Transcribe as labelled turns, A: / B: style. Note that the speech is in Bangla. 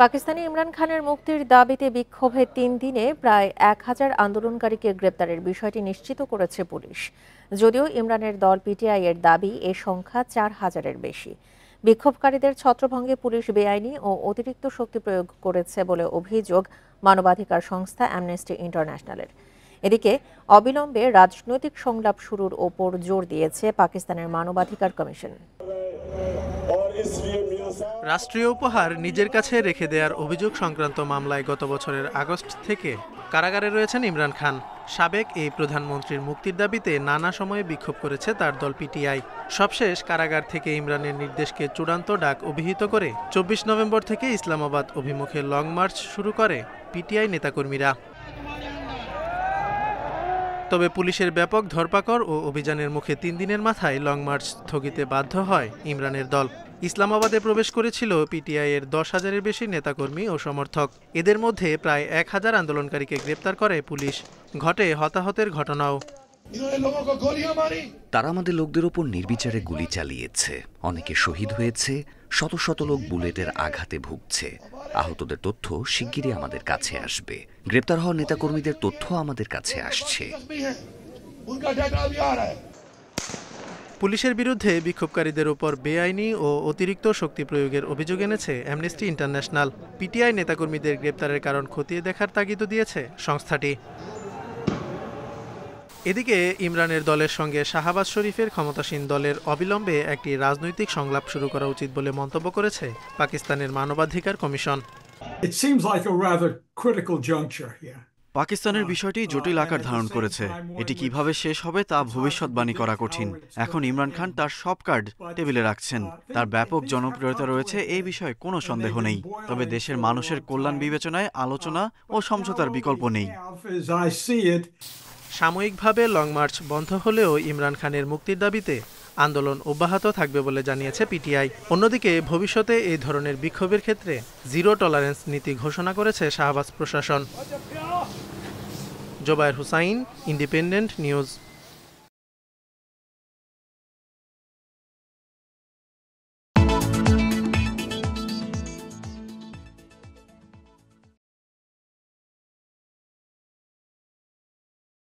A: পাকিস্তানি ইমরান খানের মুক্তির দাবিতে বিক্ষোভে ৩ দিনে প্রায় ১,০০০ আন্দোলনকারীকে গ্রেপ্তারের বিষয়টি নিশ্চিত করেছে পুলিশ। যদিও ইমরানের দল পিটিআই এর দাবি এ সংখ্যা ৪,০০০-এর বেশি। বিক্ষোভকারীদের ছত্রভঙ্গে পুলিশ বেআইনি ও অতিরিক্ত শক্তি প্রয়োগ করেছে বলে অভিযোগ মানবাধিকার সংস্থা অ্যামনেস্টি ইন্টারন্যাশনালের। এদিকে অবিলম্বে রাজনৈতিক সংলাপ শুরুর ওপর জোর দিয়েছে পাকিস্তানের মানবাধিকার কমিশন।
B: রাষ্ট্রীয় উপহার নিজের কাছে রেখে দেওয়ার অভিযোগ সংক্রান্ত মামলায় গত বছরের আগস্ট থেকে কারাগারে রয়েছেন ইমরান খান। সাবেক এই প্রধানমন্ত্রীর মুক্তির দাবিতে নানা সময়ে বিক্ষোভ করেছে তার দল পিটিআই। সবশেষ কারাগার থেকে ইমরানের নির্দেশকে চূড়ান্ত ডাক অভিহিত করে ২৪ নভেম্বর থেকে ইসলামাবাদ অভিমুখে লং মার্চ শুরু করে পিটিআই নেতাকর্মীরা। তবে পুলিশের ব্যাপক ধরপাকড় ও অভিযানের মুখে ৩ দিনের মাথায় লং মার্চ স্থগিতে বাধ্য হয় ইমরানের দল। ইসলামাবাদে প্রবেশ করেছিল পিটিআই এর ১০,০০০-এর বেশি নেতাকর্মী ও সমর্থক। এদের মধ্যে প্রায় ১,০০০ আন্দোলনকারীকে গ্রেপ্তার করে পুলিশ। ঘটে হতাহতের ঘটনাও।
C: তারা আমাদের লোকদের ওপর নির্বিচারে গুলি চালিয়েছে, অনেকে শহীদ হয়েছে, শত শত লোক বুলেটের আঘাতে ভুগছে। আহতদের তথ্য শিগগিরই আমাদের কাছে আসবে। গ্রেপ্তার হওয়া নেতাকর্মীদের তথ্য আমাদের কাছে আসছে।
B: পুলিশের বিরুদ্ধে বিক্ষোভকারীদের উপর বেআইনি ও অতিরিক্ত শক্তি প্রয়োগের অভিযোগ এনেছে অ্যামনেস্টি ইন্টারন্যাশনাল। পিটিআই নেতাকর্মীদের গ্রেপ্তারের কারণ খতিয়ে দেখার তাগিদও দিয়েছে সংস্থাটি। এদিকে ইমরানের দলের সঙ্গে শাহবাজ শরীফের ক্ষমতাসীন দলের অবিলম্বে একটি রাজনৈতিক সংলাপ শুরু করা উচিত বলে মন্তব্য করেছে পাকিস্তানের মানবাধিকার কমিশন।
D: পাকিস্তানের বিষয়টি জটিল আকার ধারণ করেছে। এটি কিভাবে শেষ হবে তা ভবিষ্যৎবাণী করা কঠিন। এখন ইমরান খান তার সব কার্ড টেবিলে রাখছেন। তার ব্যাপক জনপ্রিয়তা রয়েছে, এই বিষয়ে কোনো সন্দেহ নেই। তবে দেশের মানুষের কল্যাণ বিবেচনায় আলোচনা ও সমঝোতার বিকল্প নেই।
B: সাময়িকভাবে লং মার্চ বন্ধ হলেও ইমরান খানের মুক্তির দাবিতে আন্দোলন অব্যাহত থাকবে বলে জানিয়েছে পিটিআই। অন্যদিকে ভবিষ্যতে এই ধরনের বিক্ষোভের ক্ষেত্রে জিরো টলারেন্স নীতি ঘোষণা করেছে শাহবাজ প্রশাসন। Zobayer Hussain, Independent news.